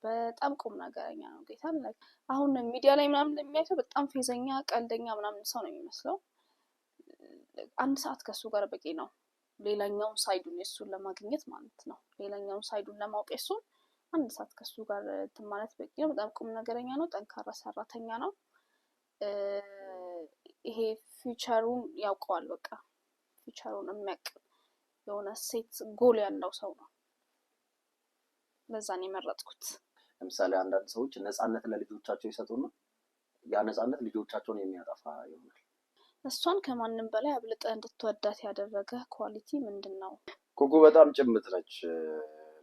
በጣም ቁም ነገረኛ ነው ጌታን ላይ አሁን ሚዲያ ላይ ምናምን ለሚያይተው በጣም ፌዘኛ ቀልደኛ ምናምን ሰው ነው የሚመስለው። አንድ ሰዓት ከሱ ጋር በቂ ነው ሌላኛውን ሳይዱን እሱን ለማግኘት ማለት ነው። ሌላኛውን ሳይዱን ለማወቅ እሱን አንድ ሰዓት ከሱ ጋር ማለት በቂ ነው። በጣም ቁም ነገረኛ ነው፣ ጠንካራ ሰራተኛ ነው። ይሄ ፊውቸሩን ያውቀዋል። በቃ ፊውቸሩን የሚያውቅ የሆነ ሴት ጎል ያለው ሰው ነው። ለዛ ነው የመረጥኩት። ለምሳሌ አንዳንድ ሰዎች ነፃነት ለልጆቻቸው ይሰጡና ያ ነፃነት ልጆቻቸውን የሚያጠፋ ይሆናል። እሷን ከማንም በላይ አብልጠ እንድትወዳት ያደረገ ኳሊቲ ምንድነው? ኩኩ በጣም ጭምት ነች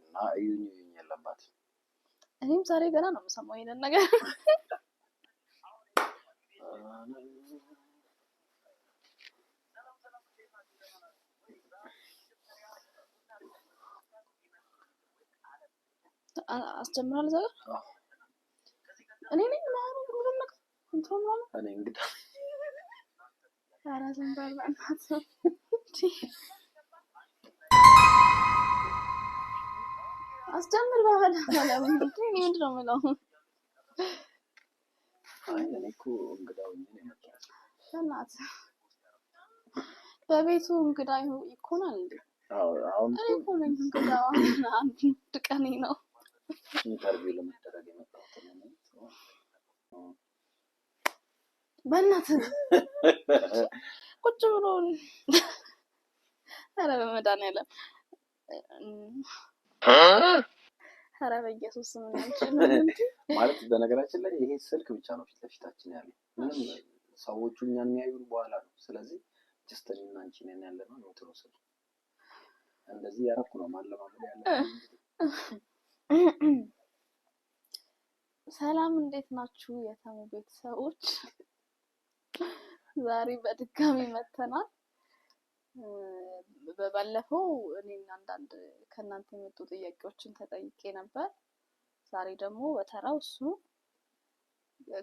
እና እዩኝ የለባት። እኔም ዛሬ ገና ነው የምሰማው ይሄንን ነገር። አስጀምራለሁ ዘጋ እኔ ነኝ ማለት ነው ነገር እንትን ነው እኔ እንግዳ አራዘን ባልባናት አስጀምር ባላ ምንድን ነው የምለው? አይ እኔ እኮ እንግዳው ነኝ እናት በቤቱ እንግዳ ይኮናል እንዴ? አሁን እኮ ነኝ እንግዳው አንድ ቀኔ ነው ኢንተርቪው ለማድረግ የመጣሁት ነው። በእናትህ ቁጭ ብሎ ኧረ በመድኃኒዓለም ኧረ በኢየሱስ ስም ማለት በነገራችን ላይ ይሄ ስልክ ብቻ ነው ፊት ለፊታችን ያለው። ምንም ሰዎቹ እኛን የሚያዩን በኋላ ነው። ስለዚህ ጀስት እኔና አንቺ ነን ያለነው ነው ተወሰደ። እንደዚህ ያረኩ ነው ማለማመድ ያለው። ሰላም እንዴት ናችሁ የተሙ ቤተሰቦች? ዛሬ በድጋሚ መተናል። በባለፈው እኔና አንዳንድ ከናንተ የመጡ ጥያቄዎችን ተጠይቄ ነበር። ዛሬ ደግሞ በተራው እሱ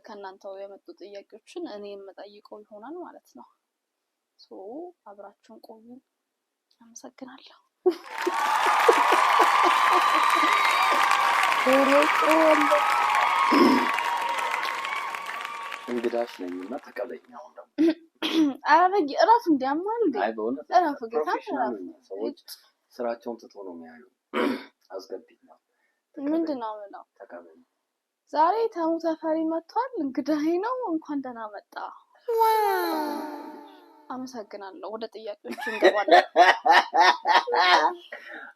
ከናንተው የመጡ ጥያቄዎችን እኔ የምጠይቀው ይሆናል ማለት ነው። አብራችሁን ቆዩ። አመሰግናለሁ። እንግዳሽ ነኝና ተቀበኛው ነው። አረጋግ እራፍ እንዲያማል እንዴ? አይ በእውነት እራፍ ጌታ ሰዎች ስራቸውን ትቶ ነው የሚያዩ። አስገቢና ምንድነው ነው ተቀበኝ። ዛሬ ተሙ ተፈሪ መጥቷል። እንግዳዬ ነው። እንኳን ደህና መጣ። አመሰግናለሁ። ወደ ጥያቄዎቹ እንገባለን።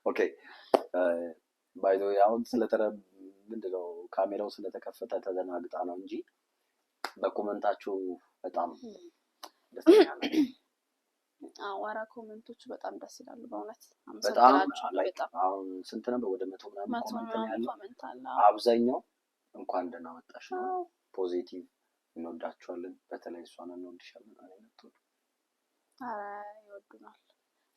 ኦኬ ባይ ዘ ዌይ አሁን ምንድነው ካሜራው ስለተከፈተ ተዘናግጣ ነው እንጂ በኮሜንታችሁ በጣም ደስተኛ ነኝ። አዋራ ኮሜንቶች በጣም ደስ ይላሉ በእውነት አመሰግናለሁ። በጣም አሁን ስንት ነበር? ወደ 100 ምናምን ኮሜንት ያለው አብዛኛው እንኳን ደህና መጣሽ ነው። ፖዚቲቭ እንወዳችኋለን። በተለይ እሷን እንወድሻለን ማለት ነው። ይወዱናል።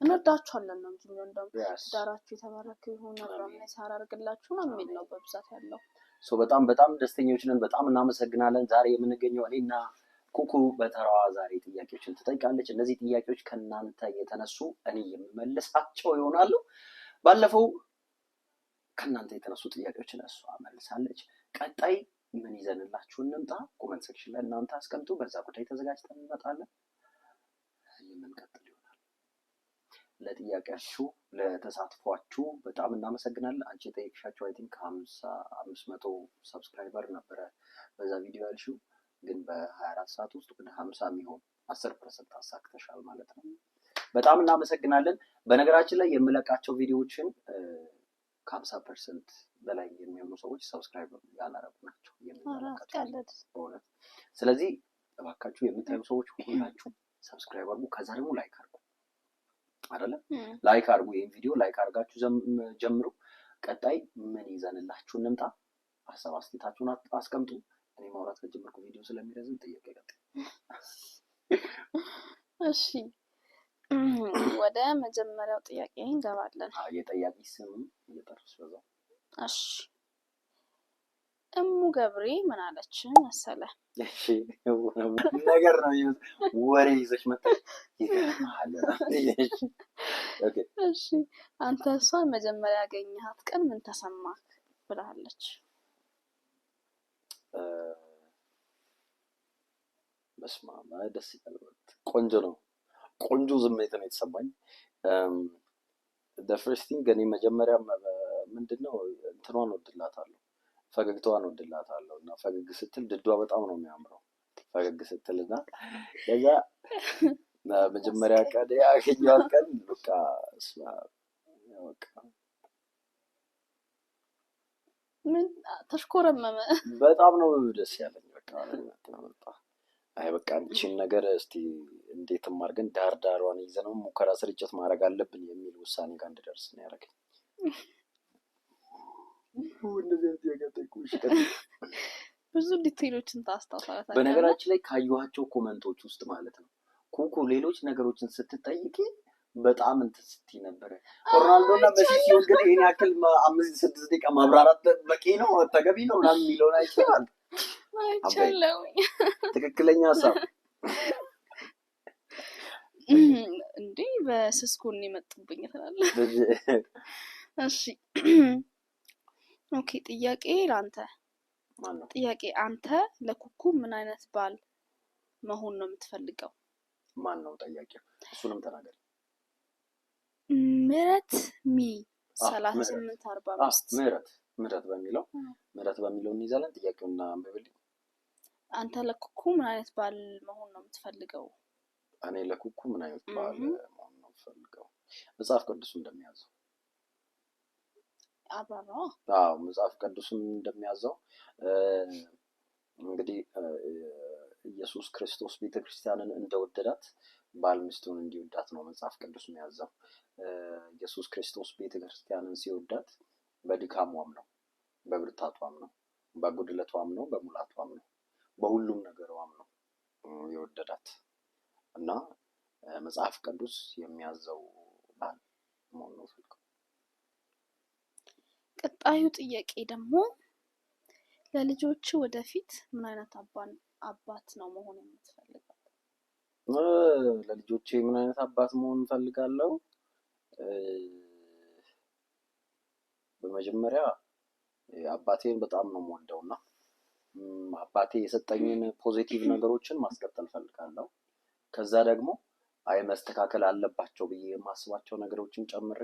እንወዳችኋለን ነው እንጂ እንደው ዳራችሁ የተባረከ ይሁን አብራም ሳራ አርግላችሁ ነው የሚል ነው በብዛት ያለው። በጣም በጣም ደስተኞች ነን። በጣም እናመሰግናለን። ዛሬ የምንገኘው እኔና ኩኩ በተራዋ ዛሬ ጥያቄዎችን ትጠይቃለች። እነዚህ ጥያቄዎች ከናንተ የተነሱ እኔ የምመልሳቸው ይሆናሉ። ባለፈው ከናንተ የተነሱ ጥያቄዎችን እሷ መልሳለች። ቀጣይ ምን ይዘንላችሁ እንምጣ? ኮሜንት ሴክሽን ላይ እናንተ አስቀምጡ። በዛ ጉዳይ ተዘጋጅተን እንመጣለን። የምንቀጥል ይሆናል። ለጥያቄያችሁ ለተሳትፏችሁ በጣም እናመሰግናለን። አንቺ የጠየቅሻቸው አይ ቲንክ 500 ሰብስክራይበር ነበረ በዛ ቪዲዮ ያልሽው፣ ግን በ24 ሰዓት ውስጥ ወደ 50 የሚሆን 10% አሳክተሻል ማለት ነው። በጣም እናመሰግናለን። በነገራችን ላይ የምለቃቸው ቪዲዮዎችን ከ50% በላይ የሚሆኑ ሰዎች ሰብስክራይብ ያላረጉ ናቸው የሚመለከቱት በእውነት። ስለዚህ እባካችሁ የምታዩ ሰዎች ሁላችሁ ሰብስክራይብ አድርጉ። ከዛ ደግሞ ላይክ አድርጉ አይደለ? ላይክ አድርጉ። ይሄን ቪዲዮ ላይክ አድርጋችሁ ጀምሩ። ቀጣይ ምን ይዘንላችሁ እንምጣ? ሀሳብ አስተያየታችሁን አስቀምጡ። እኔ ማውራት ከጀመርኩ ቪዲዮ ስለሚረዝም ጥያቄ ቀጥል። እሺ ወደ መጀመሪያው ጥያቄ እንገባለን። የጠያቂ ስም እየጠራሽ በዛው። እሺ እሙ ገብሬ ምን አለች መሰለ? እሺ ነገር ነው ወሬ ይዘሽ መጣሽ ይገርማል። ኦኬ እሺ አንተ እሷን መጀመሪያ ያገኘሃት ቀን ምን ተሰማህ ብላለች? በስመ አብ ደስ ይላል። ቆንጆ ነው። ቆንጆ ስሜት ነው የተሰማኝ። the first thing እኔ መጀመሪያ ምንድነው እንትኗን ወድላታለሁ፣ ፈገግታዋን ወድላታለሁ እና ፈገግ ስትል ድዷ በጣም ነው የሚያምረው። ፈገግ ስትልና ከዛ መጀመሪያ ቀን ያገኘኋት ቀን በቃ ምን ተሽኮረመመ። በጣም ነው ደስ ያለኝ። በቃ አይ በቃ አንቺን ነገር እስቲ እንዴትም አድርገን ዳር ዳሯን ይዘነው ሙከራ ስርጭት ማድረግ አለብን የሚል ውሳኔ ጋር እንድደርስ ነው ያደረገኝ። ብዙ ዲቴይሎችን ታስታውሳለህ። በነገራችን ላይ ካየኋቸው ኮመንቶች ውስጥ ማለት ነው ኩኩ ሌሎች ነገሮችን ስትጠይቂ በጣም እንትን ስትይ ነበረ። ሮናልዶና ሜሲ ሲሆን ግን ይሄን ያክል 5-6 ደቂቃ ማብራራት በቂ ነው ተገቢ ነው ምናምን የሚለውን አይቻል ትክክለኛ ሀሳብ እንዴ በስስኩን የመጡብኝ ትላለህ። እሺ ኦኬ ጥያቄ ላንተ ማነው? ጥያቄ አንተ ለኩኩ ምን አይነት ባል መሆን ነው የምትፈልገው? ማን ነው ጠያቂው? እሱንም ተናገር። ምህረት ሚ 3845 ምህረት በሚለው እንይዛለን። ጥያቄውና አንብብልኝ። አንተ ለኩኩ ምን አይነት ባል መሆን ነው የምትፈልገው? እኔ ለኩኩ ምን አይነት ባል መሆን ነው የምፈልገው? መጽሐፍ ቅዱስ እንደሚያዘው አብራራው። አዎ መጽሐፍ ቅዱስም እንደሚያዘው እንግዲህ ኢየሱስ ክርስቶስ ቤተክርስቲያንን እንደወደዳት ባል ሚስቱን እንዲወዳት ነው መጽሐፍ ቅዱስ የሚያዘው። ኢየሱስ ክርስቶስ ቤተክርስቲያንን ሲወዳት በድካሟም ነው፣ በብርታቷም ነው፣ በጉድለቷም ነው፣ በሙላቷም ነው፣ በሁሉም ነገሯም ነው የወደዳት እና መጽሐፍ ቅዱስ የሚያዘው ባል መሆን ነው ፈልገው። ቀጣዩ ጥያቄ ደግሞ ለልጆቹ ወደፊት ምን አይነት አባት ነው መሆን የምትፈልገው? ለልጆቼ ምን አይነት አባት መሆን ፈልጋለሁ? በመጀመሪያ አባቴን በጣም ነው የምወደውና አባቴ የሰጠኝን ፖዚቲቭ ነገሮችን ማስቀጠል ፈልጋለሁ። ከዛ ደግሞ አይ መስተካከል አለባቸው ብዬ የማስባቸው ነገሮችን ጨምሬ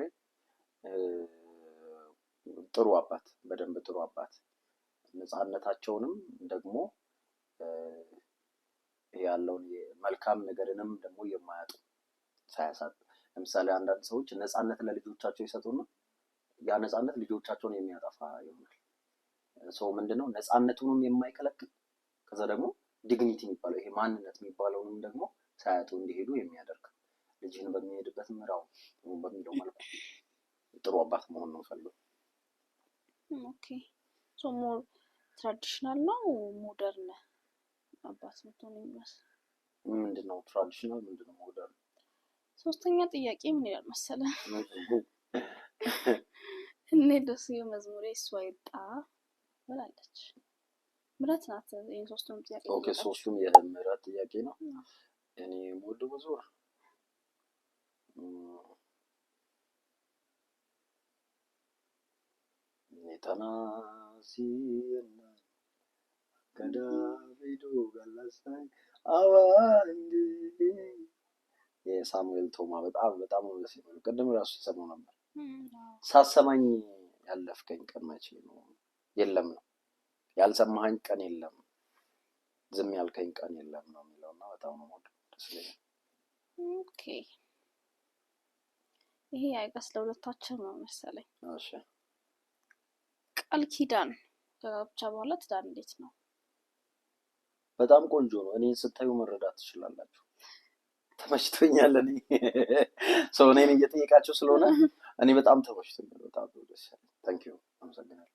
ጥሩ አባት፣ በደንብ ጥሩ አባት፣ ነፃነታቸውንም ደግሞ ያለውን መልካም ነገርንም ደግሞ የማያጡ ሳያሳጥ። ለምሳሌ አንዳንድ ሰዎች ነፃነት ለልጆቻቸው ይሰጡና ያ ነፃነት ልጆቻቸውን የሚያጠፋ ይሆናል። ሰው ምንድነው ነፃነቱንም የማይከለክል ከዛ ደግሞ ዲግኒቲ የሚባለው ይሄ ማንነት የሚባለውንም ደግሞ ሳያጡ እንዲሄዱ የሚያደርግ ልጅን በሚሄድበት ምራው በሚለው መልኩ ጥሩ አባት መሆን ነው ፈልገው። ኦኬ ሶ ሞር ትራዲሽናል ነው ሞደርን አባት ነው የሚመስል? ምንድነው ትራዲሽናል ምንድነው ሞደርን? ሶስተኛ ጥያቄ ምን ይላል መሰለህ? እኔ ደስ የመዝሙሬ እሷ ይጣ ብላለች። ምህረት ናት ይሄን ሶስቱም ጥያቄ። ኦኬ ሶስቱም የምህረት ጥያቄ ነው። እኔ ሞድ ብዙ ተናሲና ከዳቪዱ ጋላሳይ አዋንዲ የሳሙኤል ቶማ በጣም ነው ደስ የሚለው። ቅድም ራሱ ሰማው ነበር። ሳሰማኝ ያለፍከኝ ቀን መቼ ነው? የለም ነው ያልሰማኸኝ ቀን የለም፣ ዝም ያልከኝ ቀን የለም ነው የሚለውና በጣም ነው ሞድ ደስ ይላል። ኦኬ ይሄ አይቀስ ለሁለታችን ነው መሰለኝ። እሺ ቃል ኪዳን ከጋብቻ በኋላ ትዳር እንዴት ነው? በጣም ቆንጆ ነው። እኔን ስታዩ መረዳት ትችላላችሁ። ተመችቶኛል። እኔ ሰው እኔን እየጠየቃችሁ ስለሆነ እኔ በጣም ተመችቶኛል። በጣም ደስ ይላል። ታንክ ዩ አመሰግናለሁ።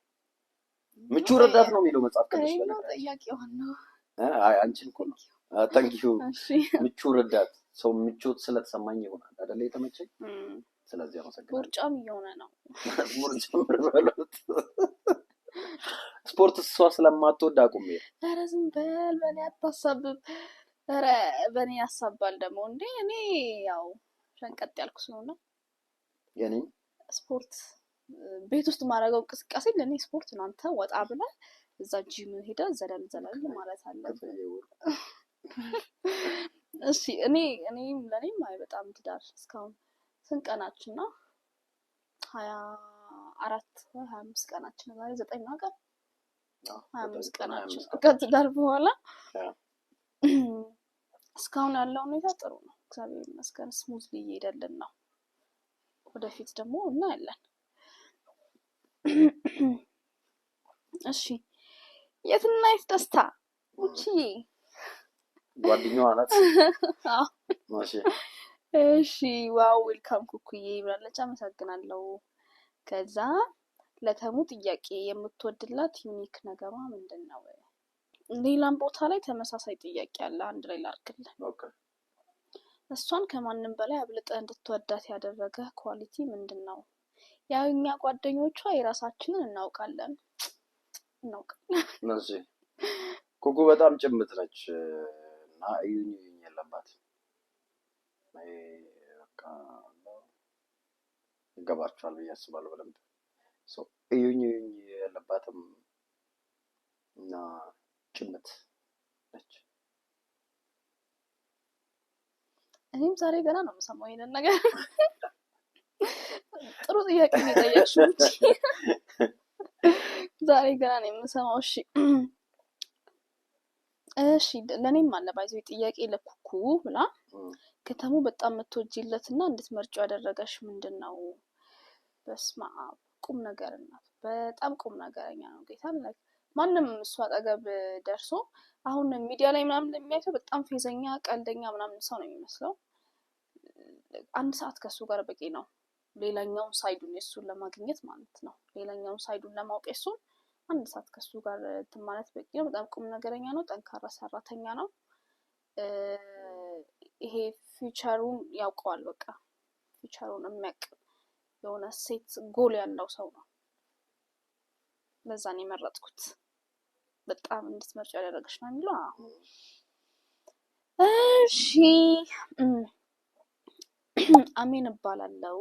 ምቹ ረዳት ነው የሚለው መጽሐፍ ቅዱስ ላይ ነው ጥያቄው ነው። አይ አንቺን እኮ ነው። ታንክ ዩ ምቹ ረዳት ሰው ምቾት ስለተሰማኝ ይሆናል አይደለ የተመቸኝ። ስለዚህ አመሰግናለሁ። ቦርጫም እየሆነ ነው። ቦርጫም በሉት ስፖርት እሷ ስለማትወድ አቁሜ። ኧረ ዝም በል በእኔ አታሳብብ። ኧረ በእኔ ያሳባል ደግሞ እንዴ። እኔ ያው ሸንቀጥ ያልኩ ስለሆነ የኔ ስፖርት ቤት ውስጥ ማድረገው እንቅስቃሴ ለኔ ስፖርት ነው። አንተ ወጣ ብለህ እዛ ጂም ሄደህ ዘለል ማለት አለብህ። እሺ እኔም ለኔም አይ በጣም ትዳር እስካሁን ስንት ቀናችን ነው? 24 ወይ 25 ቀናችን ነው። ዛሬ 9 ነው ቀን 25 ቀናችን ከትዳር በኋላ እስካሁን ያለው ሁኔታ ጥሩ ነው። እግዚአብሔር ይመስገን ስሙዝሊ እየሄደልን ነው። ወደፊት ደግሞ እናያለን። እሺ የትና የት ደስታ ውጪ ጓደኛዋ ናት። እሺ ዋው ዌልካም ኩኩዬ ብላለች። አመሰግናለሁ። ከዛ ለተሙ ጥያቄ የምትወድላት ዩኒክ ነገሯ ምንድነው? ሌላም ቦታ ላይ ተመሳሳይ ጥያቄ አለ። አንድ ላይ ላድርግልህ። እሷን ከማንም በላይ አብልጠህ እንድትወዳት ያደረገ ኳሊቲ ምንድነው? ያው እኛ ጓደኞቿ የራሳችንን እናውቃለን። እሺ ኩኩ በጣም ጭምት ነች እና እዩኝ የለባት በቃ ይገባችኋል ብዬ አስባለሁ። በደንብ እዩኝ የለባትም እና ጭምት ነች። እኔም ዛሬ ገና ነው የምሰማው ይሄንን ነገር። ጥሩ ጥያቄ ነው የጠየቅሽው። ዛሬ ገና ነው የምሰማው። እሺ ለኔም አለ ባይዘው ጥያቄ ለኩኩ ብላ ከተሙ በጣም የምትወጂለትና እንድትመርጪው ያደረገሽ ምንድነው? በስመ አብ ቁም ነገር እናት በጣም ቁም ነገረኛ ነው። ጌታን ላይ ማንም እሷ አጠገብ ደርሶ አሁን ሚዲያ ላይ ምናምን የሚያየው በጣም ፌዘኛ ቀልደኛ ምናምን ሰው ነው የሚመስለው። አንድ ሰዓት ከሱ ጋር በቂ ነው። ሌላኛውን ሳይዱን እሱን ለማግኘት ማለት ነው። ሌላኛውን ሳይዱን ለማወቅ እሱን አንድ ሰዓት ከሱ ጋር ማለት በቂ ነው። በጣም ቁም ነገረኛ ነው። ጠንካራ ሰራተኛ ነው። ይሄ ፊውቸሩን ያውቀዋል። በቃ ፊውቸሩን የሚያውቅ የሆነ ሴት ጎል ያለው ሰው ነው። ለዛ ነው የመረጥኩት። በጣም እንድትመርጪ ያደረገሽ ነው የሚለው። እሺ አሜን እባላለሁ።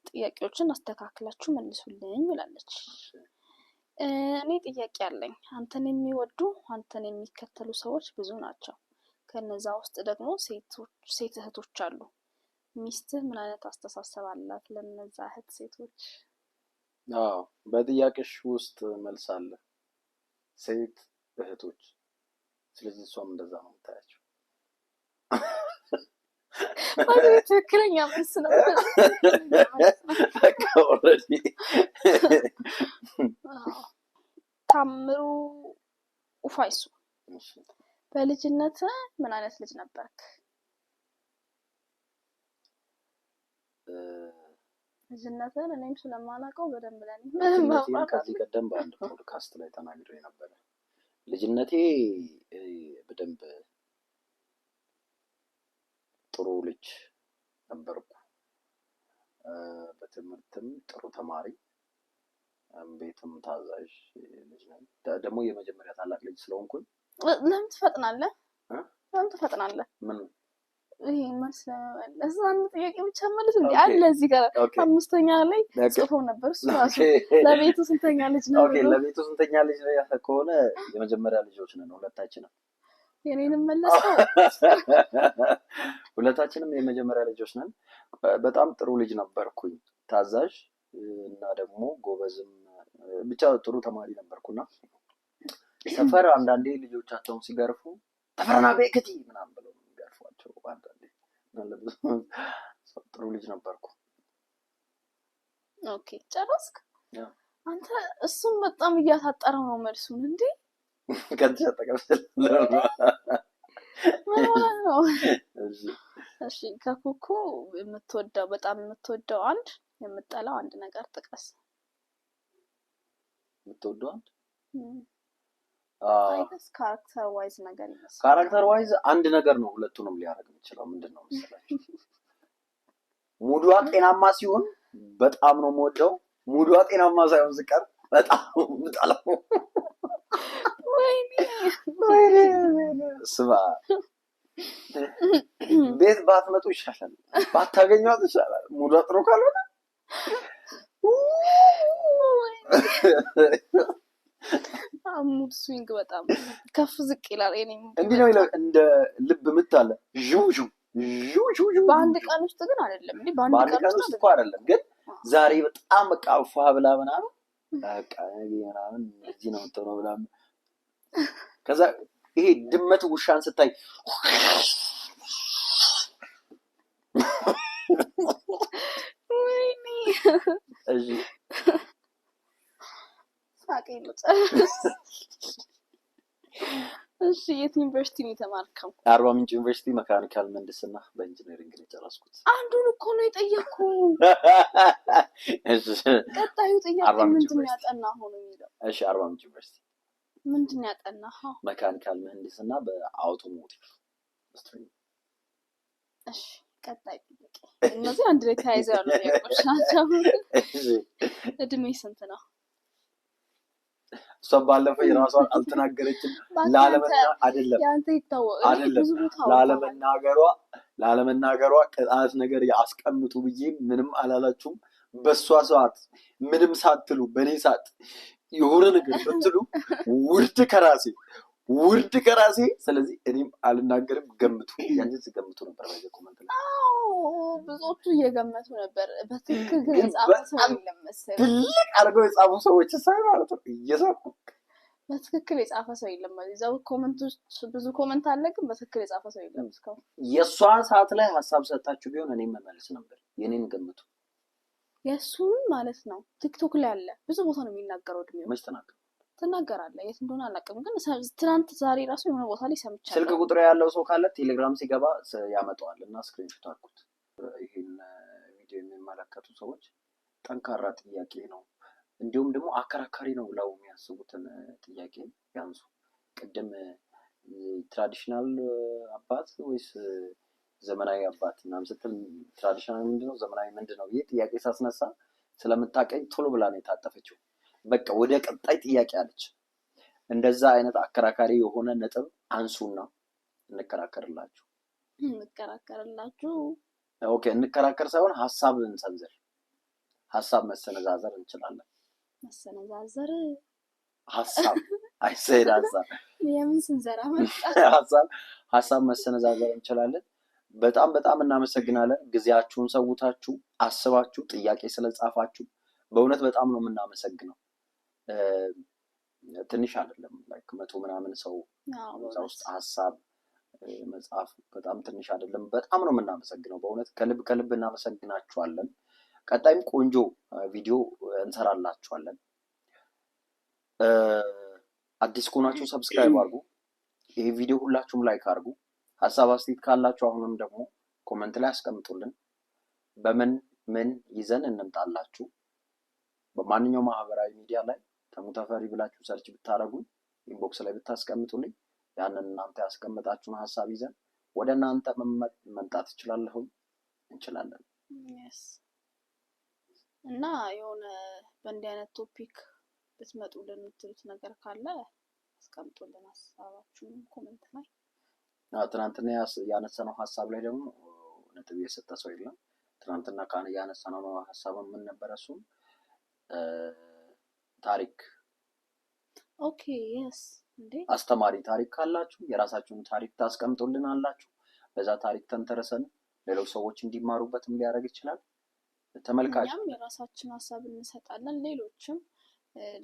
ጥያቄዎችን አስተካክላችሁ መልሱልኝ ብላለች። እኔ ጥያቄ አለኝ። አንተን የሚወዱ አንተን የሚከተሉ ሰዎች ብዙ ናቸው። ከነዛ ውስጥ ደግሞ ሴት እህቶች አሉ። ሚስትህ ምን አይነት አስተሳሰብ አላት ለነዛ እህት ሴቶች? አዎ በጥያቄሽ ውስጥ መልስ አለ። ሴት እህቶች። ስለዚህ እሷም እንደዛ ነው የምታያቸው። ትክክለኛ መልስ ነው። በቃ ኦልሬዲ ታምሩ ኡፋይሱ በልጅነት ምን አይነት ልጅ ነበርክ? ልጅነትን እኔም ስለማላውቀው በደንብ ከዚህ ቀደም በአንድ ፖድካስት ላይ ተናግሬ ነበር። ልጅነቴ በደንብ ጥሩ ልጅ ነበርኩ። በትምህርትም ጥሩ ተማሪ፣ ቤትም ታዛዥ ልጅ ነኝ። ደግሞ የመጀመሪያ ታላቅ ልጅ ስለሆንኩኝ ለምን ትፈጥናለህ? ምን ይሄ መስለህ አንድ ጥያቄ ብቻ ማለት እንዴ አለ እዚህ ጋር አምስተኛ ላይ ጽፎ ነበር። እሱ ራሱ ለቤቱ ስንተኛ ልጅ ነው? ኦኬ ለቤቱ ስንተኛ ልጅ ነው ከሆነ የመጀመሪያ ልጆች ነን ሁለታችንም። የኔንም መለስከው። ሁለታችንም የመጀመሪያ ልጆች ነን። በጣም ጥሩ ልጅ ነበርኩኝ። ታዛዥ እና ደግሞ ጎበዝም ብቻ ጥሩ ተማሪ ነበርኩና ሰፈር አንዳንዴ ልጆቻቸውን ሲገርፉ ተፈራና በእክቲ ምናምን ብለው የሚገርፏቸው አንዳንዴ ጥሩ ልጅ ነበርኩ። ኦኬ ጨረስክ? አንተ እሱም በጣም እያሳጠረው ነው መልሱን እንዴ? ከዚህ ተቀበል ነው። እሺ ከኩኩ የምትወደው በጣም የምትወደው አንድ የምትጠላው አንድ ነገር ጥቀስ። የምትወደው አንድ አይተስ ካራክተር ዋይዝ ነገር ይመስላል። ካራክተር ዋይዝ አንድ ነገር ነው ሁለቱንም ሊያደርግ የሚችለው። ምንድነው መሰላችሁ? ሙዷ ጤናማ ሲሆን በጣም ነው የምወደው። ሙዷ ጤናማ ሳይሆን ሲቀር በጣም ምጣለው። ወይኔ ስማ ቤት ባትመጡ ይሻላል፣ ባታገኟት ይሻላል። ሙዷ ጥሩ ካልሆነ ሙድ ስዊንግ በጣም ከፍ ዝቅ ይላል። እኔም እንዲህ ነው ይላል እንደ ልብ ምት አለ ዡ ዡ ዡ ዡ ዡ። በአንድ ቀን ውስጥ ግን አይደለም እንዴ? በአንድ ቀን ውስጥ እኮ አይደለም፣ ግን ዛሬ በጣም በቃ ፏ ብላ ምናምን በቃ ምናምን እዚህ ነው የምትሆነው ምናምን። ከዛ ይሄ ድመት ውሻን ስታይ ወይኔ እሺ ሳቄን እሺ የት ዩኒቨርሲቲ ነው የተማርከው? አርባ ምንጭ ዩኒቨርሲቲ መካኒካል ምህንድስና በኢንጂነሪንግ ነው የጨረስኩት። አንዱን እኮ ነው የጠየኩ። እሺ ቀጣዩ ጥያቄ ምንድን ነው ያጠናኸው ነው የሚለው። እሺ አርባ ምንጭ ዩኒቨርሲቲ ምንድን ነው ያጠናኸው? መካኒካል ምህንድስና በአውቶሞቲቭ ስትሪም። እሺ ቀጣይ ጥያቄ። እነዚህ አንድ ላይ ተያይዘው ያሉ ጥያቄዎች ናቸው። እድሜ ስንት ነው? እሷ ባለፈው የራሷን አልተናገረችም። አይደለም ያንተ ይታወቃል ብዙ ቦታ ላለመናገሯ ቅጣት ነገር ያስቀምጡ ብዬ ምንም አላላችሁም። በሷ ሰዓት ምንም ሳትሉ በኔ ሰዓት የሆነ ነገር ብትሉ ውርድ ከራሴ። ስለዚህ እኔም አልናገርም። ገምቱ፣ ያንቺን ሲገምቱ ነበር በዚህ ኮሜንት ላይ። ብዙዎቹ እየገመቱ ነበር። በትክክል ግን የጻፉ ሰው የለም መሰለኝ። ትልቅ አድርገው የጻፉ ሰዎች ሳይ ማለት ነው እየሳቁ። በትክክል የጻፈ ሰው የለም ማለት እዛው ኮሜንቶች ብዙ ኮሜንት አለ፣ ግን በትክክል የጻፈ ሰው የለም እስካሁን። የሷ ሰዓት ላይ ሀሳብ ሰጣችሁ ቢሆን እኔም መመለስ ነበር። የኔን ገምቱ። የሱን ማለት ነው ቲክቶክ ላይ አለ፣ ብዙ ቦታ ነው የሚናገረው። እድሜው መች ትናገራለህ? የት እንደሆነ አላውቅም፣ ግን ትናንት ዛሬ ራሱ የሆነ ቦታ ላይ ሰምቻለሁ። ስልክ ቁጥር ያለው ሰው ካለ ቴሌግራም ሲገባ ያመጣዋል እና ስክሪንሾት አድርጉት። ይሄን ቪዲዮ የሚመለከቱ ሰዎች ጠንካራ ጥያቄ ነው እንዲሁም ደግሞ አከራካሪ ነው ብለው የሚያስቡትን ጥያቄ ያንሱ። ቅድም ትራዲሽናል አባት ወይስ ዘመናዊ አባት ምናምን ስትል ትራዲሽናል ምንድነው ዘመናዊ ምንድነው ይሄ ጥያቄ ሳስነሳ ስለምታቀኝ ቶሎ ብላ ነው የታጠፈችው። በቃ ወደ ቀጣይ ጥያቄ አለች። እንደዛ አይነት አከራካሪ የሆነ ነጥብ አንሱና እንከራከርላችሁ። ኦኬ፣ እንከራከር ሳይሆን ሀሳብ እንሰንዝር። ሀሳብ መሰነዛዘር እንችላለን። ሀሳብ አይሰይድ ሀሳብ የምን ስንዘራ መጣ? ሀሳብ መሰነዛዘር እንችላለን። በጣም በጣም እናመሰግናለን። ጊዜያችሁን ሰውታችሁ አስባችሁ ጥያቄ ስለጻፋችሁ በእውነት በጣም ነው የምናመሰግነው። ትንሽ አይደለም፣ ላይክ 100 ምናምን ሰው እዛ ውስጥ ሀሳብ መጽሐፍ በጣም ትንሽ አይደለም። በጣም ነው የምናመሰግነው በእውነት ከልብ እናመሰግናችኋለን። ቀጣይም ቆንጆ ቪዲዮ እንሰራላችኋለን። አዲስ ከሆናችሁ ሰብስክራይብ አድርጉ። ይሄ ቪዲዮ ሁላችሁም ላይክ አድርጉ። ሀሳብ አስተያየት ካላችሁ አሁንም ደግሞ ኮሜንት ላይ አስቀምጡልን። በምን ይዘን እንምጣላችሁ? በማንኛውም ማህበራዊ ሚዲያ ላይ ተሙተፈሪ ብላችሁ ሰርች ብታረጉ ኢንቦክስ ላይ ብታስቀምጡልኝ ያንን እናንተ ያስቀምጣችሁን ሀሳብ ይዘን ወደ እናንተ መምጣት እንችላለን። እና የሆነ በእንዲህ አይነት ቶፒክ ብትመጡልን የምትሉት ነገር ካለ አስቀምጡልን ሀሳባችሁን ኮሜንት ላይ። ትናንትና ያነሳነው ሀሳብ ላይ ደግሞ ነጥብ የሰጠ ሰው የለም። ትናንትና ያነሳነው ሀሳብ ምን ነበር? እሱም ታሪክ። ኦኬ የስ እንዴ አስተማሪ ታሪክ ካላችሁ የራሳችሁን ታሪክ ታስቀምጡልን አላችሁ። በዛ ታሪክ ተንተረሰን ሌሎች ሰዎች እንዲማሩበትም ሊያደርግ ይችላል። ተመልካች እኛም የራሳችን ሀሳብ እንሰጣለን። ሌሎችም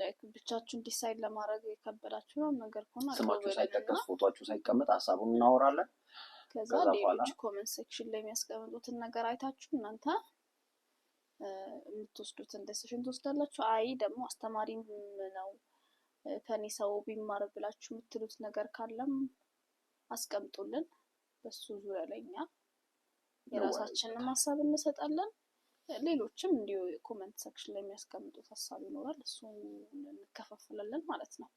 ላይክ ብቻችሁን ዲሳይድ ለማድረግ የከበዳችሁ ነው ነገር ከሆነ ስማችሁ ሳይጠቀስ ፎቶአችሁ ሳይቀመጥ ሀሳቡን እናወራለን። ከዛ ሌሎች ኮሜንት ሴክሽን ላይ የሚያስቀምጡትን ነገር አይታችሁ እናንተ የምትወስዱትን ዲሲሽን ትወስዳላችሁ። አይ ደግሞ አስተማሪም ነው ከኔ ሰው ቢማር ብላችሁ የምትሉት ነገር ካለም አስቀምጡልን። በሱ ዙሪያ ላይ እኛ የራሳችንን ሀሳብ እንሰጣለን። ሌሎችም እንዲሁ ኮሜንት ሴክሽን ላይ የሚያስቀምጡት ሀሳብ ይኖራል፣ እሱን እንከፋፈላለን ማለት ነው።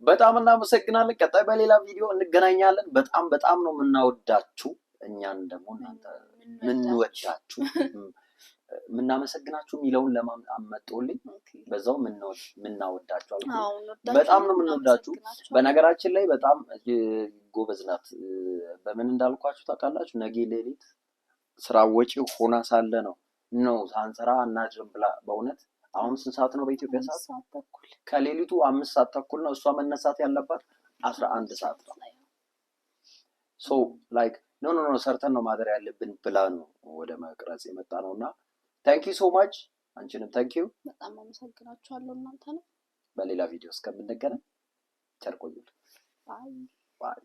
በጣም እናመሰግናለን። ቀጣይ በሌላ ቪዲዮ እንገናኛለን። በጣም ነው የምናወዳችሁ። እኛን ደግሞ እናንተ ምንወዳችሁ ምናመሰግናችሁ የሚለውን ለማመጣውልኝ በዛው ምናወዳችሁ አልኩ። በጣም ነው የምንወዳችሁ። በነገራችን ላይ በጣም ጎበዝ ናት። በምን እንዳልኳችሁ ታውቃላችሁ? ነገ ሌሊት ስራ ወጪ ሆና ሳለ ነው ሳንሰራ እናድርም ብላ በእውነት አሁን ስንት ሰዓት ነው በኢትዮጵያ ሰዓት? 5 ሰዓት ተኩል ከሌሊቱ 5 ሰዓት ተኩል ነው። እሷ መነሳት ያለባት 11 ሰዓት ነው። ሶ ላይክ ኖ ሰርተን ነው ማደር ያለብን ብላ ነው ወደ መቅረጽ የመጣ ነውና ታንክ ዩ ሶ ማች። አንቺንም ታንክ ዩ በጣም አመሰግናችኋለሁ እናንተ ነው። በሌላ ቪዲዮ እስከምንገናኝ ቸር ቆዩልኝ። ባይ ባይ